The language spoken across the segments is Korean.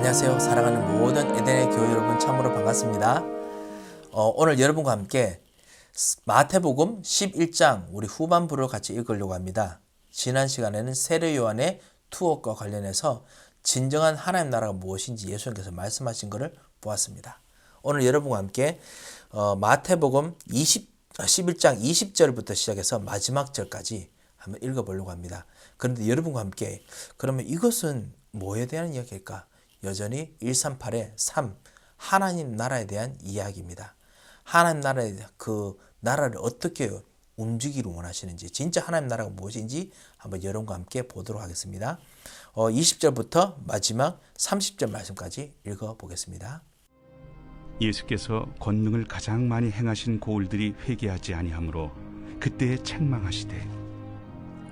안녕하세요. 사랑하는 모든 에덴의 교회 여러분 참으로 반갑습니다. 오늘 여러분과 함께 마태복음 11장 우리 후반부를 같이 읽으려고 합니다. 지난 시간에는 세례 요한의 투옥과 관련해서 진정한 하나님 나라가 무엇인지 예수님께서 말씀하신 것을 보았습니다. 오늘 여러분과 함께 마태복음 11장 20절부터 시작해서 마지막 절까지 한번 읽어보려고 합니다. 그런데 여러분과 함께 그러면 이것은 뭐에 대한 이야기일까? 여전히 138의 3 하나님 나라에 대한 이야기입니다. 하나님 나라에 그 나라를 어떻게 움직이기를 원하시는지, 진짜 하나님 나라가 무엇인지 한번 여러분과 함께 보도록 하겠습니다. 20절부터 마지막 30절 말씀까지 읽어보겠습니다. 예수께서 권능을 가장 많이 행하신 고을들이 회개하지 아니하므로 그때에 책망하시되,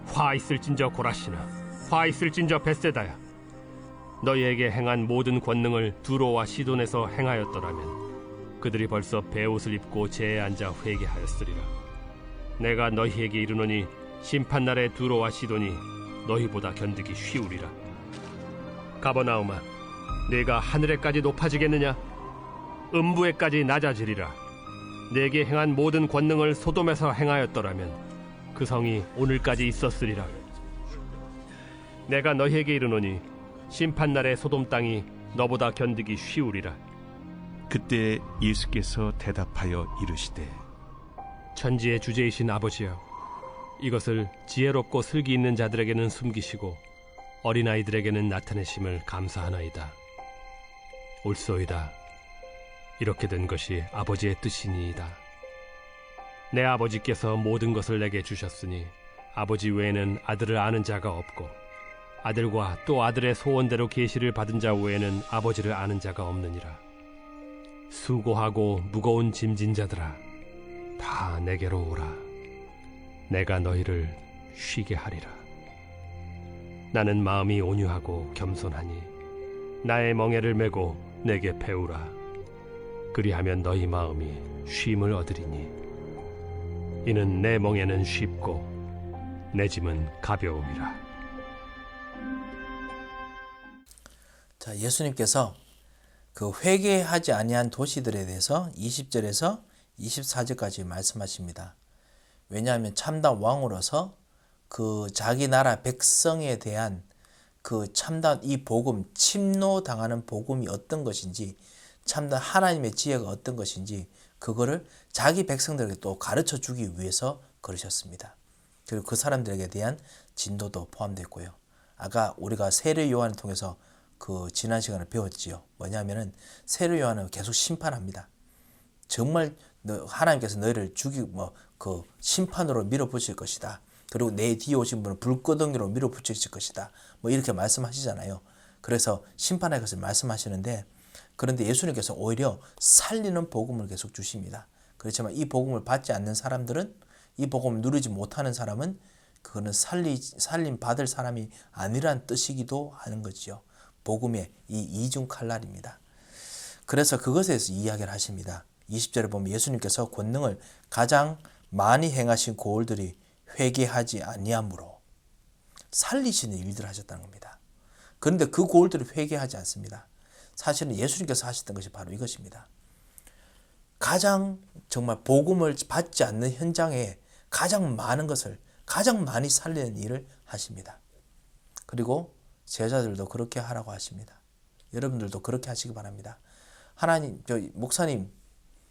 화 있을진저 고라시나, 화 있을진저 벳세다야. 너희에게 행한 모든 권능을 두로와 시돈에서 행하였더라면 그들이 벌써 베옷을 입고 제에 앉아 회개하였으리라. 내가 너희에게 이르노니 심판날에 두로와 시돈이 너희보다 견디기 쉬우리라. 가버나움아, 네가 하늘에까지 높아지겠느냐? 음부에까지 낮아지리라. 네게 행한 모든 권능을 소돔에서 행하였더라면 그 성이 오늘까지 있었으리라. 내가 너희에게 이르노니 심판날에 소돔 땅이 너보다 견디기 쉬우리라. 그때 예수께서 대답하여 이르시되, 천지의 주제이신 아버지여, 이것을 지혜롭고 슬기 있는 자들에게는 숨기시고 어린아이들에게는 나타내심을 감사하나이다. 옳소이다. 이렇게 된 것이 아버지의 뜻이니이다. 내 아버지께서 모든 것을 내게 주셨으니 아버지 외에는 아들을 아는 자가 없고 아들과 또 아들의 소원대로 계시를 받은 자 외에는 아버지를 아는 자가 없느니라. 수고하고 무거운 짐진 자들아, 다 내게로 오라. 내가 너희를 쉬게 하리라. 나는 마음이 온유하고 겸손하니 나의 멍에를 메고 내게 배우라. 그리하면 너희 마음이 쉼을 얻으리니 이는 내 멍에는 쉽고 내 짐은 가벼움이라. 자, 예수님께서 그 회개하지 아니한 도시들에 대해서 20절에서 24절까지 말씀하십니다. 왜냐하면 참담 왕으로서 그 자기 나라 백성에 대한 그 참담 이 복음, 침노당하는 복음이 어떤 것인지, 참담 하나님의 지혜가 어떤 것인지 그거를 자기 백성들에게 또 가르쳐 주기 위해서 그러셨습니다. 그리고 그 사람들에게 대한 진도도 포함되어 있고요. 아까 우리가 세례 요한을 통해서 그 지난 시간에 배웠지요. 뭐냐면은 세례 요한은 계속 심판합니다. 정말 하나님께서 너희를 그 심판으로 밀어붙일 것이다. 그리고 내 뒤에 오신 분은 불구덩이로 밀어붙일 것이다. 뭐 이렇게 말씀하시잖아요. 그래서 심판의 것을 말씀하시는데, 그런데 예수님께서 오히려 살리는 복음을 계속 주십니다. 그렇지만 이 복음을 받지 않는 사람들은, 이 복음을 누리지 못하는 사람은 그거는 살림 받을 사람이 아니란 뜻이기도 하는 거지요. 복음의 이 이중 칼날입니다. 그래서 그것에 대해서 이야기를 하십니다. 20절에 보면 예수님께서 권능을 가장 많이 행하신 고을들이 회개하지 아니하므로 살리시는 일들을 하셨다는 겁니다. 그런데 그 고을들이 회개하지 않습니다. 사실은 예수님께서 하셨던 것이 바로 이것입니다. 가장 정말 복음을 받지 않는 현장에 가장 많은 것을 가장 많이 살리는 일을 하십니다. 그리고 제자들도 그렇게 하라고 하십니다. 여러분들도 그렇게 하시기 바랍니다. 하나님, 목사님,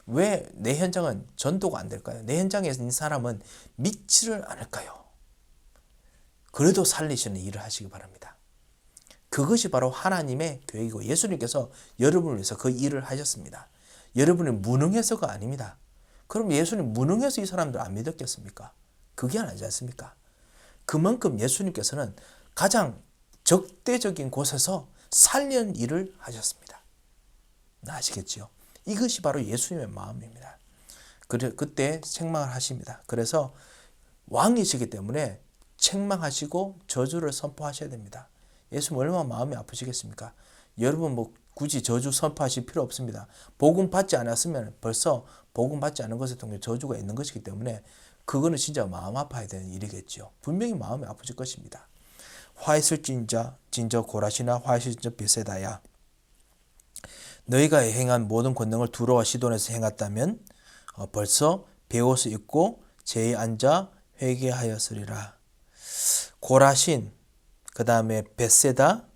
왜 내 현장은 전도가 안 될까요? 내 현장에 있는 사람은 믿지를 않을까요? 그래도 살리시는 일을 하시기 바랍니다. 그것이 바로 하나님의 계획이고 예수님께서 여러분을 위해서 그 일을 하셨습니다. 여러분이 무능해서가 아닙니다. 그럼 예수님 무능해서 이 사람들 안 믿었겠습니까? 그게 아니지 않습니까? 그만큼 예수님께서는 가장 적대적인 곳에서 살리는 일을 하셨습니다. 아시겠지요? 이것이 바로 예수님의 마음입니다. 그때 책망을 하십니다. 그래서 왕이시기 때문에 책망하시고 저주를 선포하셔야 됩니다. 예수님 얼마나 마음이 아프시겠습니까? 여러분 굳이 저주 선포하실 필요 없습니다. 복음 받지 않았으면 벌써 복음 받지 않은 것에 통해 저주가 있는 것이기 때문에 그거는 진짜 마음 아파야 되는 일이겠죠. 분명히 마음이 아프실 것입니다. 화 있을진저 고라시나 화 있을진저 벳세다야. 너희가 행한 모든 권능을 두로와 시돈에서 행했다면 벌써 배울 수 있고 제에 앉아 회개하였으리라. 고라신, 그 다음에 벳세다,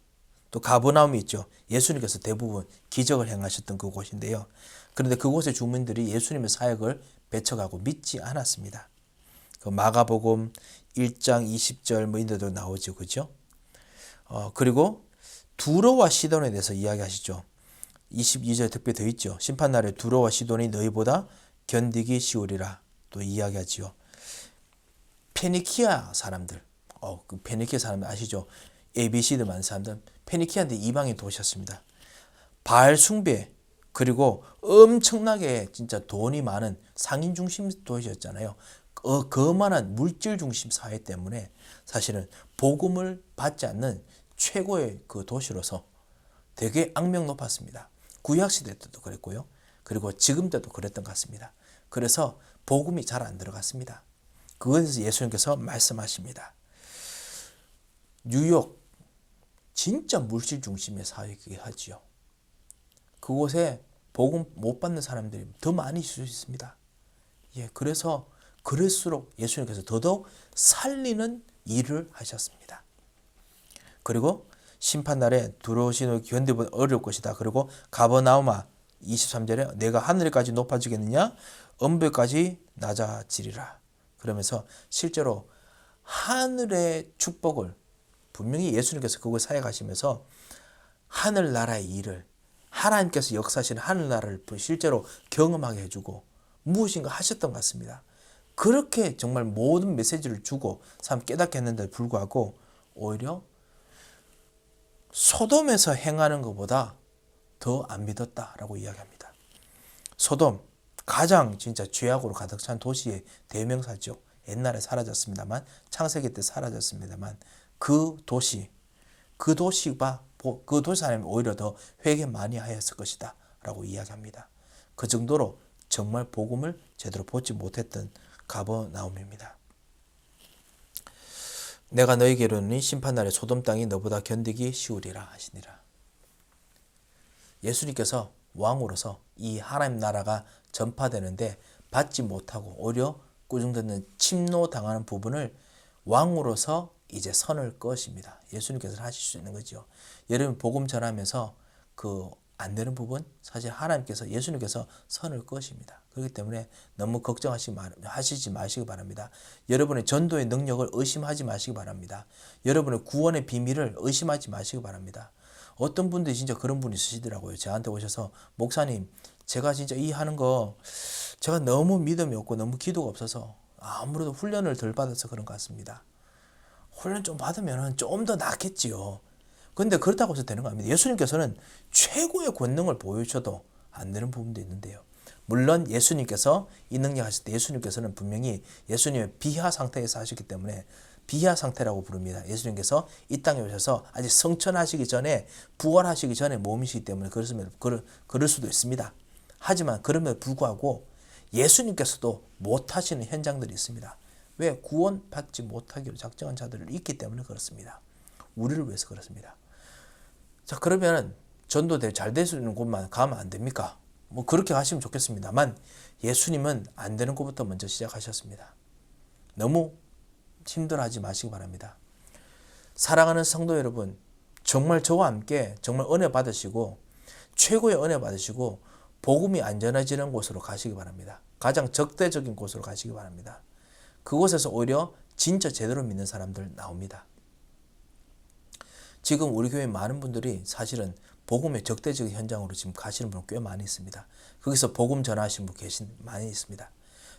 또 가버나움이 있죠. 예수님께서 대부분 기적을 행하셨던 그곳인데요. 그런데 그곳의 주민들이 예수님의 사역을 배척하고 믿지 않았습니다. 그 마가복음 1장 20절 뭐 이런 데도 나오죠. 그죠? 그리고 두로와 시돈에 대해서 이야기하시죠. 22절에 특별히 더 있죠. 심판날에 두로와 시돈이 너희보다 견디기 쉬우리라 또 이야기하지요. 페니키아 사람들, 그 페니키아 사람들 아시죠? ABC들 많은 사람들, 페니키아인데 이방인 도시였습니다. 바알 숭배, 그리고 엄청나게 진짜 돈이 많은 상인 중심 도시였잖아요. 그만한 물질 중심 사회 때문에 사실은 복음을 받지 않는 최고의 그 도시로서 되게 악명 높았습니다. 구약시대 때도 그랬고요. 그리고 지금 때도 그랬던 것 같습니다. 그래서 복음이 잘 안 들어갔습니다. 그것에 대해서 예수님께서 말씀하십니다. 뉴욕 진짜 물질 중심의 사회이긴 하지요. 그곳에 복음 못 받는 사람들이 더 많이 있을 수 있습니다. 그래서 그럴수록 예수님께서 더더욱 살리는 일을 하셨습니다. 그리고 심판날에 두로시는 견디보다 어려울 것이다. 그리고 가버나움아 23절에 내가 하늘까지 높아지겠느냐 엄배까지 낮아지리라. 그러면서 실제로 하늘의 축복을 분명히 예수님께서 그걸 사역하시면서 하늘나라의 일을 하나님께서 역사하시는 하늘나라를 실제로 경험하게 해주고 무엇인가 하셨던 것 같습니다. 그렇게 정말 모든 메시지를 주고 사람 깨닫게 했는데도 불구하고 오히려 소돔에서 행하는 것보다 더 안 믿었다라고 이야기합니다. 소돔 가장 진짜 죄악으로 가득 찬 도시의 대명사죠. 옛날에 사라졌습니다만 창세기 때 사라졌습니다만 그 도시 사람이 오히려 더 회개 많이 하였을 것이다 라고 이야기합니다. 그 정도로 정말 복음을 제대로 보지 못했던 가버나움입니다. 내가 너희에게 이르노니 심판날에 소돔 땅이 너보다 견디기 쉬우리라 하시니라. 예수님께서 왕으로서 이 하나님 나라가 전파되는데 받지 못하고 오히려 꾸중되는 침노당하는 부분을 왕으로서 이제 선을 것입니다. 예수님께서 하실 수 있는 거죠. 여러분 복음 전하면서 그 안 되는 부분 사실 하나님께서 예수님께서 선을 것입니다. 그렇기 때문에 너무 걱정하시지 마시기 바랍니다. 여러분의 전도의 능력을 의심하지 마시기 바랍니다. 여러분의 구원의 비밀을 의심하지 마시기 바랍니다. 어떤 분들이 진짜 그런 분이 있으시더라고요. 저한테 오셔서 목사님 제가 진짜 이 하는 거 제가 너무 믿음이 없고 너무 기도가 없어서 아무래도 훈련을 덜 받아서 그런 것 같습니다. 훈련 좀 받으면 좀 더 낫겠지요. 그런데 그렇다고 해서 되는 거 아닙니다. 예수님께서는 최고의 권능을 보여주셔도 안 되는 부분도 있는데요. 물론 예수님께서 이 능력 하실 때 예수님께서는 분명히 예수님의 비하 상태에서 하셨기 때문에 비하 상태라고 부릅니다. 예수님께서 이 땅에 오셔서 아직 성천하시기 전에 부활하시기 전에 몸이시기 때문에 그럴 수도 있습니다. 하지만 그럼에도 불구하고 예수님께서도 못하시는 현장들이 있습니다. 왜? 구원받지 못하기로 작정한 자들이 있기 때문에 그렇습니다. 우리를 위해서 그렇습니다. 자, 그러면 전도대 잘 될 수 있는 곳만 가면 안 됩니까? 뭐 그렇게 하시면 좋겠습니다만 예수님은 안 되는 곳부터 먼저 시작하셨습니다. 너무 힘들어하지 마시기 바랍니다. 사랑하는 성도 여러분, 정말 저와 함께 정말 은혜 받으시고 최고의 은혜 받으시고 복음이 안전해지는 곳으로 가시기 바랍니다. 가장 적대적인 곳으로 가시기 바랍니다. 그곳에서 오히려 진짜 제대로 믿는 사람들 나옵니다. 지금 우리 교회 많은 분들이 사실은 복음의 적대적인 현장으로 지금 가시는 분 꽤 많이 있습니다. 거기서 복음 전하시는 분 많이 있습니다.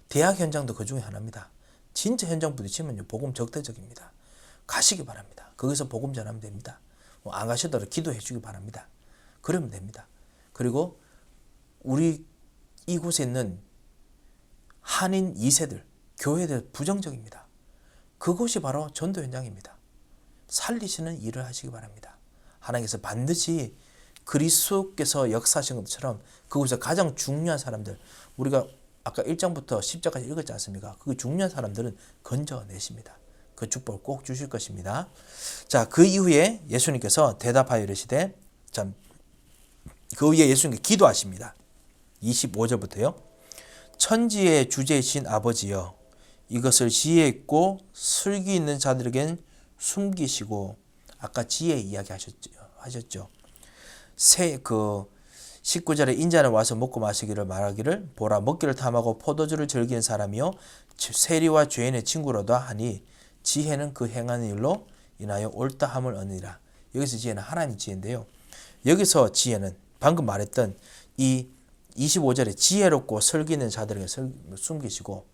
대학 현장도 그 중에 하나입니다. 진짜 현장 부딪히면요 복음 적대적입니다. 가시기 바랍니다. 거기서 복음 전하면 됩니다. 안 가시더라도 기도해 주기 바랍니다. 그러면 됩니다. 그리고 우리 이곳에 있는 한인 2세들 교회에 대해 부정적입니다. 그곳이 바로 전도 현장입니다. 살리시는 일을 하시기 바랍니다. 하나님께서 반드시 그리스도께서 역사하신 것처럼 그곳에서 가장 중요한 사람들, 우리가 아까 1장부터 10장까지 읽었지 않습니까? 그 중요한 사람들은 건져내십니다. 그 축복을 꼭 주실 것입니다. 자, 그 이후에 예수님께서 대답하여 이르시되, 자, 그 위에 예수님께 기도하십니다. 25절부터요. 천지의 주제이신 아버지여, 이것을 지혜 있고 슬기 있는 자들에겐 숨기시고, 아까 지혜 이야기 하셨죠. 19절에 인자는 와서 먹고 마시기를 말하기를, 보라 먹기를 탐하고 포도주를 즐기는 사람이요 세리와 죄인의 친구로다 하니 지혜는 그 행하는 일로 인하여 옳다함을 얻으리라. 여기서 지혜는 하나님의 지혜인데요. 여기서 지혜는 방금 말했던 이 25절에 지혜롭고 슬기 있는 자들에게 숨기시고,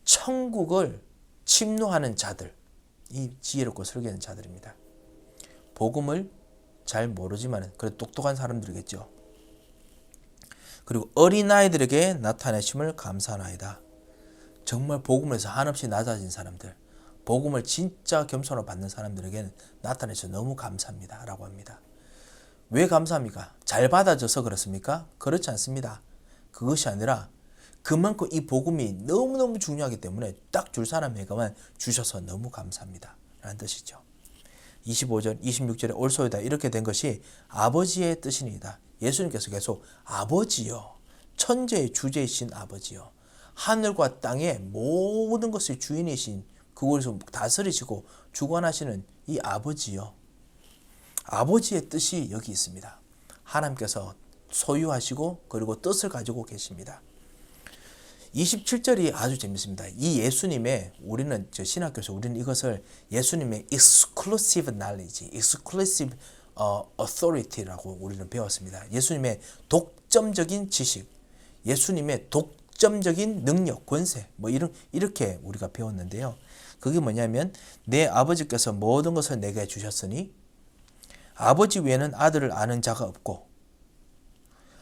천국을 침노하는 자들, 이 지혜롭고 슬기 있는 자들입니다. 복음을 잘 모르지만 그래도 똑똑한 사람들이겠죠. 그리고 어린아이들에게 나타내심을 감사하나이다. 정말 복음에서 한없이 낮아진 사람들, 복음을 진짜 겸손으로 받는 사람들에게는 나타내서 너무 감사합니다 라고 합니다. 왜 감사합니까? 잘 받아줘서 그렇습니까? 그렇지 않습니다. 그것이 아니라 그만큼 이 복음이 너무너무 중요하기 때문에 딱 줄 사람에게만 주셔서 너무 감사합니다 라는 뜻이죠. 25절, 26절에 올소이다 이렇게 된 것이 아버지의 뜻이니이다. 예수님께서 계속 아버지여, 천재의 주제이신 아버지여, 하늘과 땅의 모든 것의 주인이신, 그곳에서 다스리시고 주관하시는 이 아버지여, 아버지의 뜻이 여기 있습니다. 하나님께서 소유하시고 그리고 뜻을 가지고 계십니다. 27절이 아주 재밌습니다. 이 예수님의, 우리는 신학교에서 우리는 이것을 예수님의 exclusive knowledge, exclusive authority라고 우리는 배웠습니다. 예수님의 독점적인 지식, 예수님의 독점적인 능력, 권세, 뭐 이렇게 우리가 배웠는데요. 그게 뭐냐면 내 아버지께서 모든 것을 내게 주셨으니 아버지 외에는 아들을 아는 자가 없고,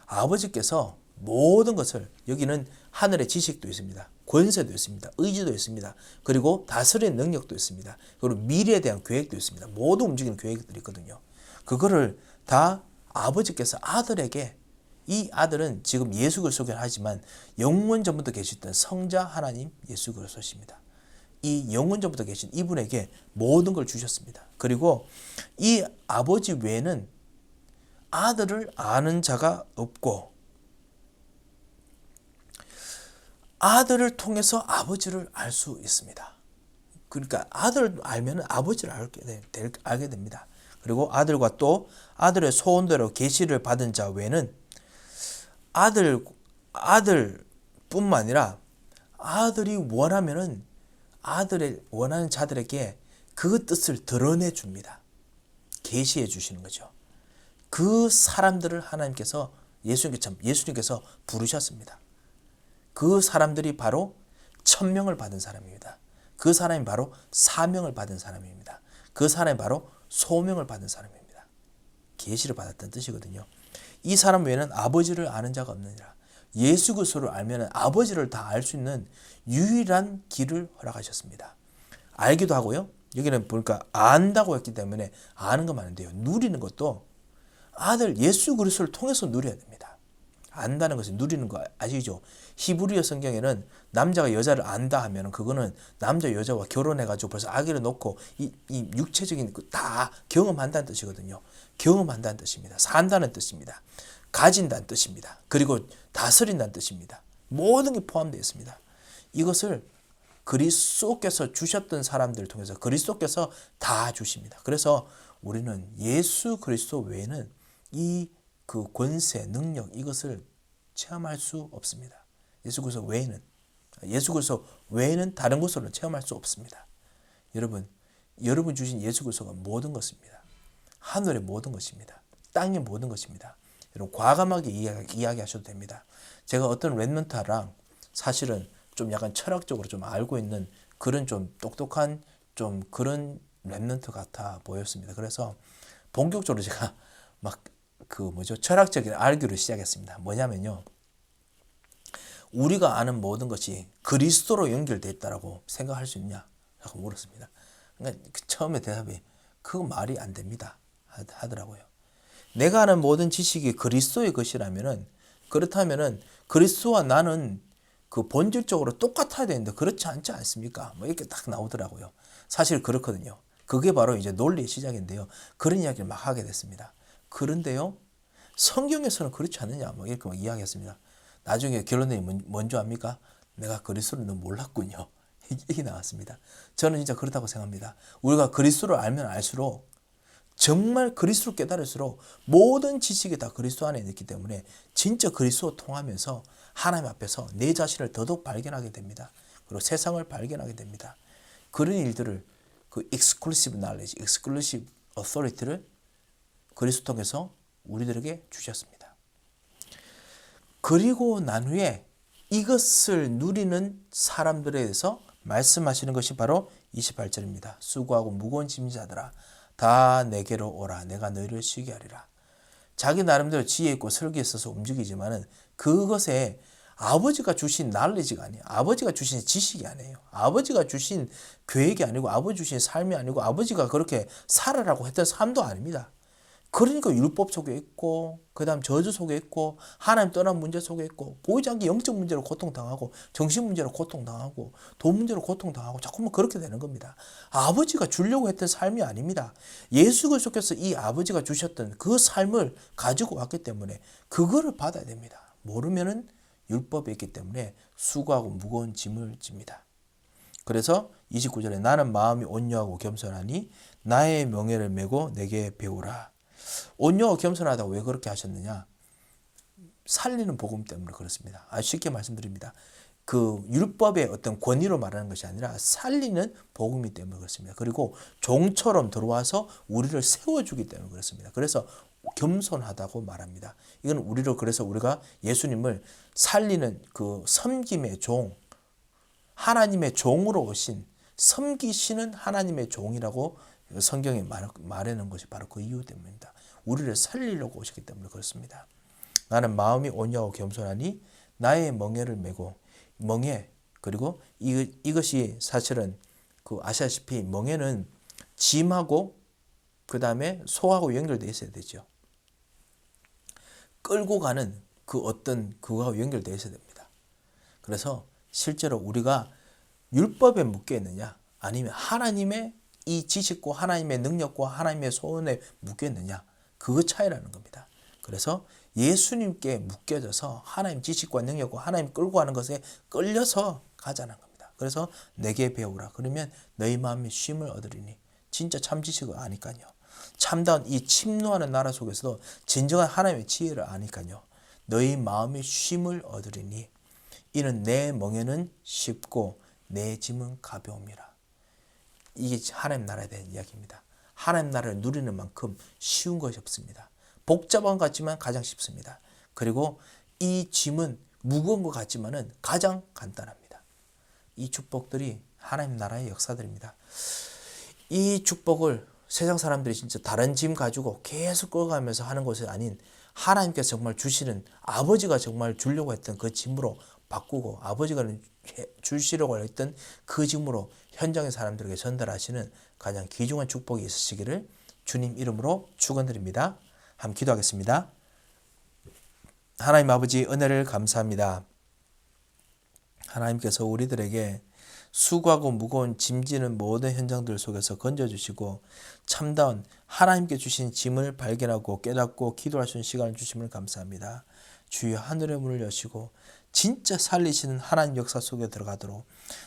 아버지께서 모든 것을, 여기는 하늘의 지식도 있습니다. 권세도 있습니다. 의지도 있습니다. 그리고 다스리는 능력도 있습니다. 그리고 미래에 대한 계획도 있습니다. 모두 움직이는 계획들이 있거든요. 그거를 다 아버지께서 아들에게, 이 아들은 지금 예수 그리스도긴 하지만 영원 전부터 계시던 성자 하나님 예수 그리스도십니다. 이 영원 전부터 계신 이분에게 모든 걸 주셨습니다. 그리고 이 아버지 외에는 아들을 아는 자가 없고, 아들을 통해서 아버지를 알 수 있습니다. 그러니까 아들을 알면 아버지를 알게 됩니다. 그리고 아들과 또 아들의 소원대로 계시를 받은 자 외에는 아들뿐만 아니라 아들이 원하면은 아들의 원하는 자들에게 그 뜻을 드러내 줍니다. 계시해 주시는 거죠. 그 사람들을 하나님께서 예수님께서 부르셨습니다. 그 사람들이 바로 천명을 받은 사람입니다. 그 사람이 바로 사명을 받은 사람입니다. 그 사람이 바로 소명을 받은 사람입니다. 계시를 받았다는 뜻이거든요. 이 사람 외에는 아버지를 아는 자가 없느니라. 예수 그리스도를 알면 아버지를 다 알 수 있는 유일한 길을 허락하셨습니다. 알기도 하고요. 여기는 보니까 안다고 했기 때문에 아는 것만 아닌데요. 누리는 것도 아들 예수 그리스도를 통해서 누려야 됩니다. 안다는 것은 누리는 거 아시죠? 히브리어 성경에는 남자가 여자를 안다 하면 그거는 남자 여자와 결혼해가지고 벌써 아기를 놓고 이 육체적인 다 경험한다는 뜻이거든요. 경험한다는 뜻입니다. 산다는 뜻입니다. 가진다는 뜻입니다. 그리고 다스린다는 뜻입니다. 모든 게 포함되어 있습니다. 이것을 그리스도께서 주셨던 사람들을 통해서 그리스도께서 다 주십니다. 그래서 우리는 예수 그리스도 외에는 이 그 권세, 능력 이것을 체험할 수 없습니다. 예수 그리스도 외에는 다른 것으로는 체험할 수 없습니다. 여러분 주신 예수 그리스도가 모든 것입니다. 하늘의 모든 것입니다. 땅의 모든 것입니다. 여러분 과감하게 이야기하셔도 됩니다. 제가 어떤 랩런트랑 사실은 좀 약간 철학적으로 좀 알고 있는 그런 좀 똑똑한 좀 그런 랩런트 같아 보였습니다. 그래서 본격적으로 제가 막 철학적인 알기를 시작했습니다. 뭐냐면요. 우리가 아는 모든 것이 그리스도로 연결되어 있다고 생각할 수 있냐? 라고 물었습니다. 그러니까 처음에 대답이 그거 말이 안 됩니다. 하더라고요. 내가 아는 모든 지식이 그리스도의 것이라면은 그렇다면은 그리스도와 나는 그 본질적으로 똑같아야 되는데 그렇지 않지 않습니까? 뭐 이렇게 딱 나오더라고요. 사실 그렇거든요. 그게 바로 이제 논리의 시작인데요. 그런 이야기를 막 하게 됐습니다. 그런데요, 성경에서는 그렇지 않느냐 뭐 이렇게 막 이야기했습니다. 나중에 결론이 뭔지 압니까? 내가 그리스도를 너무 몰랐군요. 이게 나왔습니다. 저는 진짜 그렇다고 생각합니다. 우리가 그리스도를 알면 알수록 정말 그리스도를 깨달을수록 모든 지식이 다 그리스도 안에 있기 때문에 진짜 그리스도 통하면서 하나님 앞에서 내 자신을 더더욱 발견하게 됩니다. 그리고 세상을 발견하게 됩니다. 그런 일들을 그 exclusive knowledge, exclusive authority를 그리스도 통해서 우리들에게 주셨습니다. 그리고 난 후에 이것을 누리는 사람들에 대해서 말씀하시는 것이 바로 28절입니다. 수고하고 무거운 짐진 자들아 다 내게로 오라 내가 너희를 쉬게 하리라. 자기 나름대로 지혜 있고 설계 있어서 움직이지만은 그것에 아버지가 주신 날리지가 아니에요. 아버지가 주신 지식이 아니에요. 아버지가 주신 계획이 아니고 아버지 주신 삶이 아니고 아버지가 그렇게 살아라고 했던 삶도 아닙니다. 그러니까 율법 속에 있고 그 다음 저주 속에 있고 하나님 떠난 문제 속에 있고 보이지 않게 영적 문제로 고통당하고 정신 문제로 고통당하고 돈 문제로 고통당하고 자꾸만 그렇게 되는 겁니다. 아버지가 주려고 했던 삶이 아닙니다. 예수 그리스도께서 이 아버지가 주셨던 그 삶을 가지고 왔기 때문에 그거를 받아야 됩니다. 모르면은 율법에 있기 때문에 수고하고 무거운 짐을 집니다. 그래서 29절에 나는 마음이 온유하고 겸손하니 나의 명예를 메고 내게 배우라. 온유하고 겸손하다고 왜 그렇게 하셨느냐? 살리는 복음 때문에 그렇습니다. 아주 쉽게 말씀드립니다. 그 율법의 어떤 권위로 말하는 것이 아니라 살리는 복음이 때문에 그렇습니다. 그리고 종처럼 들어와서 우리를 세워주기 때문에 그렇습니다. 그래서 겸손하다고 말합니다. 이건 우리로 그래서 우리가 예수님을 살리는 그 섬김의 종, 하나님의 종으로 오신 섬기시는 하나님의 종이라고 성경에 말하는 것이 바로 그 이유 때문입니다. 우리를 살리려고 오셨기 때문에 그렇습니다. 나는 마음이 온유하고 겸손하니 나의 멍에를 메고 멍에 그리고 이것이 사실은 그 아시다시피 멍에는 짐하고 그 다음에 소하고 연결되어 있어야 되죠. 끌고 가는 그 어떤 그거와 연결되어 있어야 됩니다. 그래서 실제로 우리가 율법에 묶여 있느냐 아니면 하나님의 이 지식과 하나님의 능력과 하나님의 소원에 묶여 있느냐 그 차이라는 겁니다. 그래서 예수님께 묶여져서 하나님 지식과 능력과 하나님 끌고 가는 것에 끌려서 가자는 겁니다. 그래서 내게 배우라. 그러면 너희 마음이 쉼을 얻으리니 진짜 참 지식을 아니까요. 참다운 이 침노하는 나라 속에서도 진정한 하나님의 지혜를 아니까요. 너희 마음이 쉼을 얻으리니 이는 내 멍에는 쉽고 내 짐은 가벼움이라. 이게 하나님 나라에 대한 이야기입니다. 하나님 나라를 누리는 만큼 쉬운 것이 없습니다. 복잡한 것 같지만 가장 쉽습니다. 그리고 이 짐은 무거운 것 같지만은 가장 간단합니다. 이 축복들이 하나님 나라의 역사들입니다. 이 축복을 세상 사람들이 진짜 다른 짐 가지고 계속 끌어가면서 하는 것이 아닌 하나님께서 정말 주시는 아버지가 정말 주려고 했던 그 짐으로 바꾸고 아버지가 주시려고 했던 그 짐으로 현장의 사람들에게 전달하시는 가장 귀중한 축복이 있으시기를 주님 이름으로 축원드립니다. 함께 기도하겠습니다. 하나님 아버지 은혜를 감사합니다. 하나님께서 우리들에게 수고하고 무거운 짐지는 모든 현장들 속에서 건져주시고 참다운 하나님께 주신 짐을 발견하고 깨닫고 기도할 수 있는 시간을 주심을 감사합니다. 주여 하늘의 문을 여시고 진짜 살리시는 하나님 역사 속에 들어가도록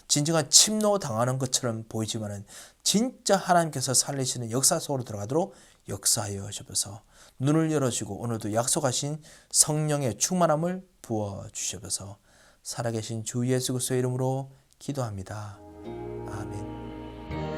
진정한 침노 당하는 것처럼 보이지만은 진짜 하나님께서 살리시는 역사 속으로 들어가도록 역사하여 주셔서 눈을 열어주고 오늘도 약속하신 성령의 충만함을 부어주셔서 살아계신 주 예수 그리스도의 이름으로 기도합니다. 아멘.